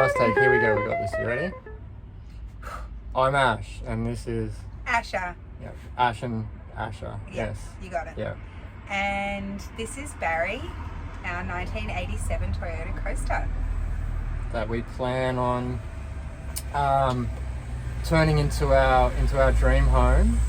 First take, here we go, we got this, you ready? I'm Ash, and this is... Asha. Yeah, Ash and Asha, yes. You got it. Yeah. And this is Barry, our 1987 Toyota Coaster. That we plan on turning into our dream home,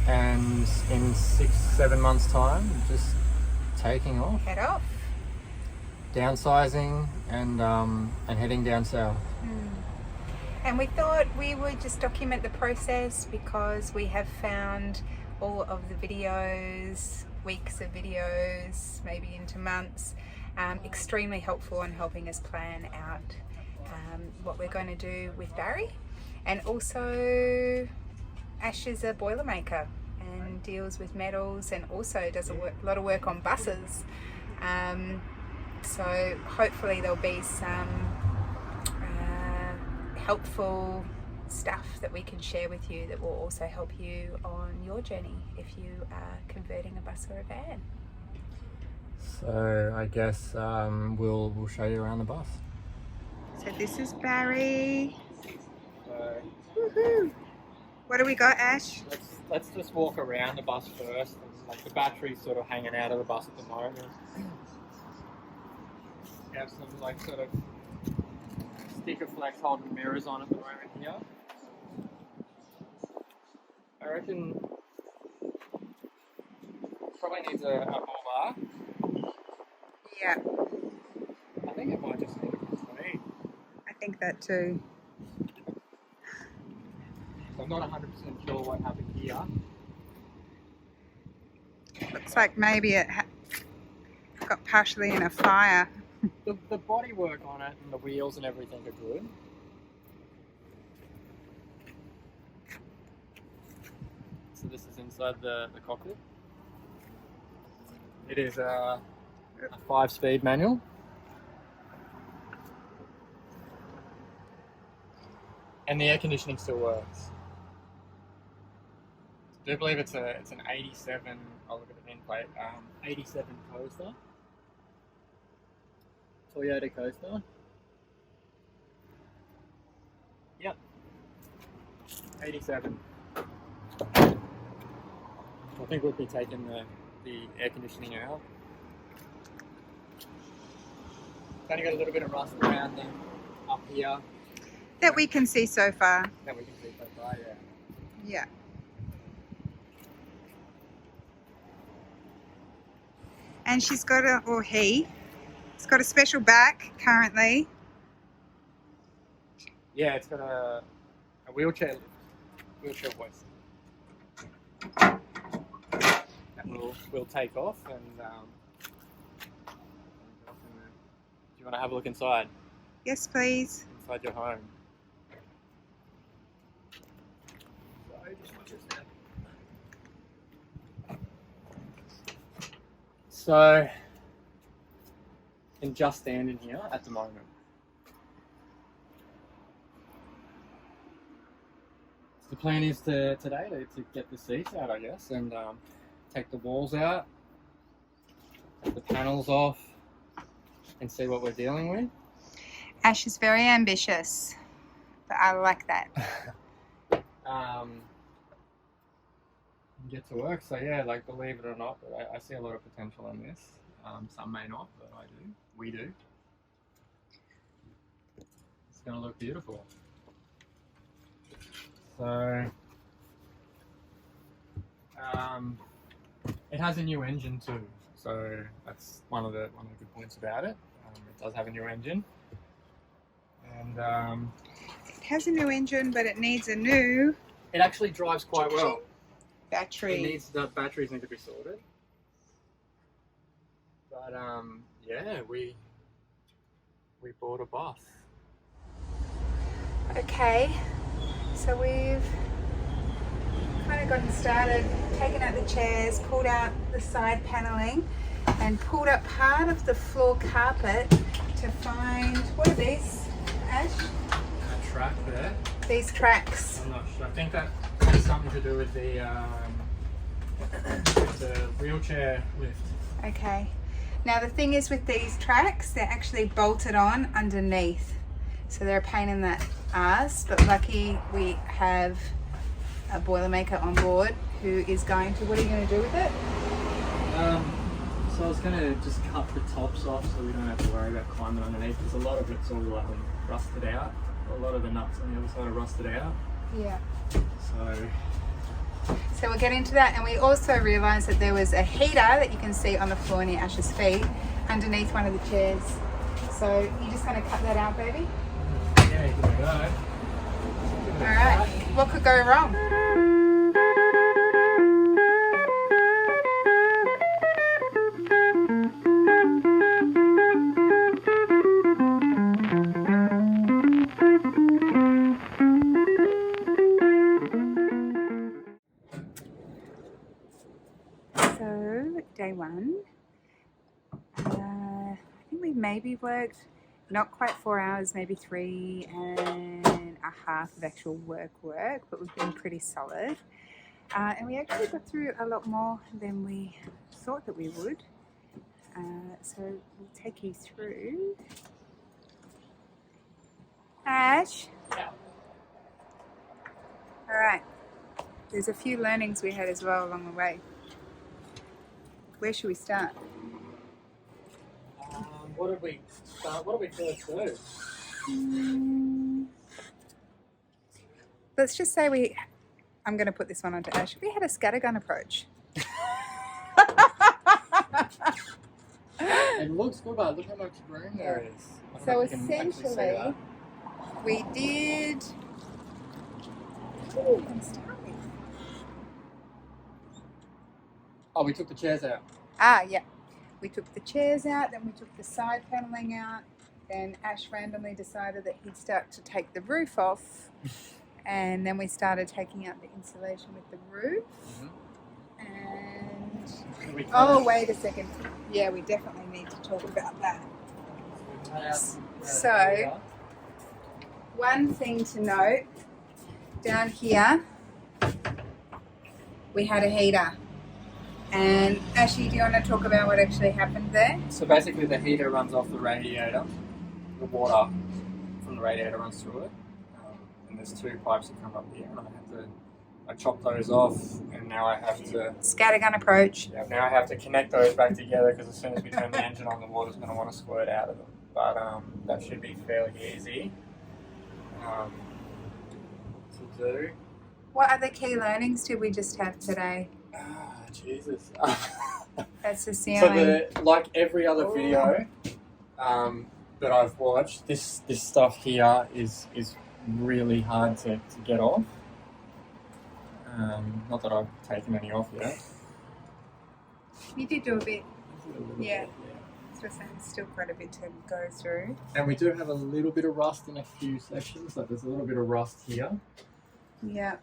and in 6-7 months time, just taking off. Head off. Downsizing and heading down south. And we thought we would just document the process because we have found all of the videos, weeks of videos, maybe into months, extremely helpful in helping us plan out what we're going to do with Barry. And also Ash is a boilermaker and deals with metals, and also does a lot of work on buses. So hopefully there'll be some helpful stuff that we can share with you that will also help you on your journey if you are converting a bus or a van. So I guess we'll show you around the bus. So this is Barry. So What do we got, Ash? let's just walk around the bus first. Like the battery's sort of hanging out of the bus at the moment. We have some like sort of sticker flex holding mirrors on at the moment here. I reckon probably needs a bull bar. Yeah, I think it might just need a clean. I think that too. So I'm not 100% sure what happened here. Looks like maybe it got partially in a fire. The body work on it and the wheels and everything are good. So this is inside the cockpit. It is a 5-speed manual. And the air conditioning still works. I do believe it's an 87, I'll look at the nameplate, 87 coaster. Toyota Coaster. Yep. 87. I think we'll be taking the air conditioning out. Only got a little bit of rust around them up here. That we can see so far. That we can see so far, yeah. Yeah. And she's got he's got a special back currently. Yeah, it's got a wheelchair hoist. That will take off and do you want to have a look inside? Yes, please. Inside your home. So, can just stand in here at the moment. The plan is today to get the seats out, I guess, and take the walls out, take the panels off, and see what we're dealing with. Ash is very ambitious, but I like that. Get to work. So yeah, like believe it or not, but I see a lot of potential in this. Some may not, but I do. We do. It's going to look beautiful. So it has a new engine too. So that's one of the good points about it. It does have a new engine, and It has a new engine, but it needs a new it actually drives quite well. battery. The batteries need to be sorted. But yeah, we bought a bus. Okay, so we've kind of gotten started, taken out the chairs, pulled out the side paneling, and pulled up part of the floor carpet to find, what are these, Ash? A track there. These tracks. I'm not sure. I think that has something to do with the wheelchair lift. Okay. Now the thing is with these tracks, they're actually bolted on underneath. So they're a pain in the ass, but lucky we have a Boilermaker on board who is going to, what are you going to do with it? So I was going to just cut the tops off so we don't have to worry about climbing underneath, because a lot of it's all rusted out. A lot of the nuts on the other side are rusted out. Yeah. So we'll get into that, and we also realised that there was a heater that you can see on the floor near Ash's feet underneath one of the chairs. So you're just going to cut that out, baby? Yeah, give it a go. Alright, what could go wrong? So, day one, I think we maybe worked not quite 4 hours, maybe 3.5 of actual work, but we've been pretty solid. And we actually got through a lot more than we thought that we would. So we'll take you through. Ash? Yeah. Alright. There's a few learnings we had as well along the way. Where should we start? What did we first do? Let's just say I'm going to put this one onto Ash. We had a scattergun approach. It looks good, but look how much room there is. So essentially, we did... Ooh, I'm starting. Oh, we took the chairs out. Ah, yeah. We took the chairs out, then we took the side paneling out. Then Ash randomly decided that he'd start to take the roof off. And then we started taking out the insulation with the roof. And... Oh, wait a second. Yeah, we definitely need to talk about that. So, one thing to note, down here, we had a heater. And Ashley, do you want to talk about what actually happened there? So basically the heater runs off the radiator. The water from the radiator runs through it. And there's two pipes that come up here, and I chopped those off, and now I have to... Scattergun approach. Yeah, now I have to connect those back together, because as soon as we turn the engine on, the water's going to want to squirt out of them. But that should be fairly easy to do. What other key learnings did we just have today? Jesus. That's the ceiling. So like every other video that I've watched, this stuff here is really hard to get off. Not that I've taken any off yet. You did do a bit. Yeah. So there's still quite a bit to go through. And we do have a little bit of rust in a few sections. Like there's a little bit of rust here. Yeah.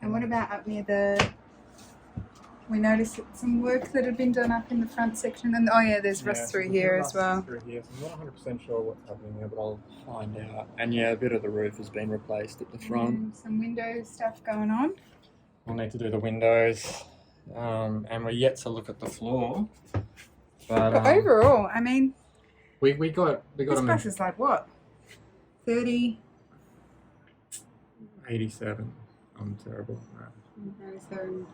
And what about up near the... We noticed some work that had been done up in the front section. And oh yeah, there's rust through here as well. Through here. So I'm not 100% sure what's happening there, but I'll find out. And yeah, a bit of the roof has been replaced at the front. Some window stuff going on. We'll need to do the windows. And we're yet to look at the floor. But overall, I mean... We got this place is like what? 30? 87. I'm terrible at that. 97.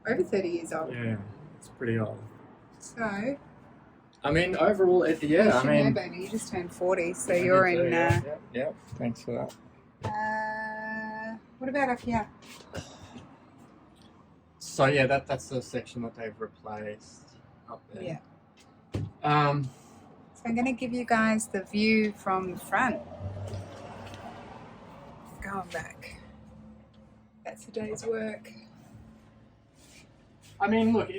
Over 30 years old. Yeah, it's pretty old. So, I mean, overall, I mean, baby, you just turned 40, so you're in. Yep. Thanks for that. What about up here? So yeah, that's the section that they've replaced up there. Yeah. So So I'm going to give you guys the view from the front. Going back. That's the day's work. I mean, look,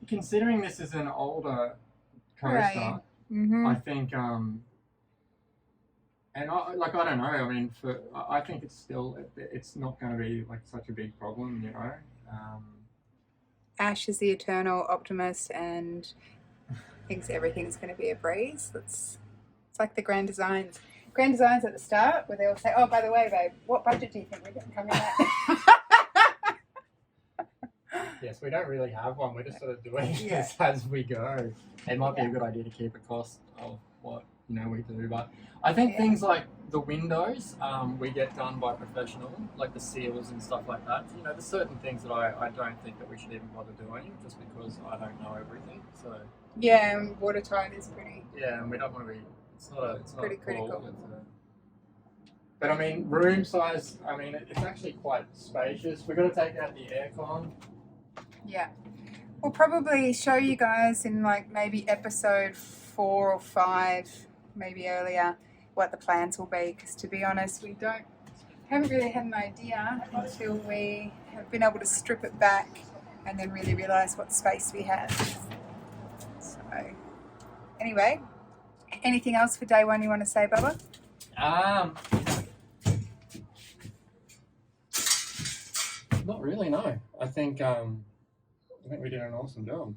considering this is an older coaster, Mm-hmm. I think, and I don't know. I mean, I think it's not going to be like such a big problem, you know. Ash is the eternal optimist and thinks everything's going to be a breeze. It's like the grand designs. Grand designs at the start where they all say, "Oh, by the way, babe, what budget do you think we're going to come in at?" Yes, we don't really have one. We're just sort of doing this as we go. It might be a good idea to keep a cost of what we do. But I think things like the windows, we get done by professional, like the seals and stuff like that. There's certain things that I don't think that we should even bother doing, just because I don't know everything. So yeah, and watertight is pretty. yeah, and we don't want to be. It's not Pretty a critical. But I mean, room size. I mean, it's actually quite spacious. We've got to take out the aircon. Yeah. We'll probably show you guys in like maybe episode 4 or 5, maybe earlier, what the plans will be. Because to be honest, we haven't really had an idea until we have been able to strip it back and then really realise what space we have. So, anyway, anything else for day 1 you want to say, Bubba? Not really. No. I think we did an awesome job.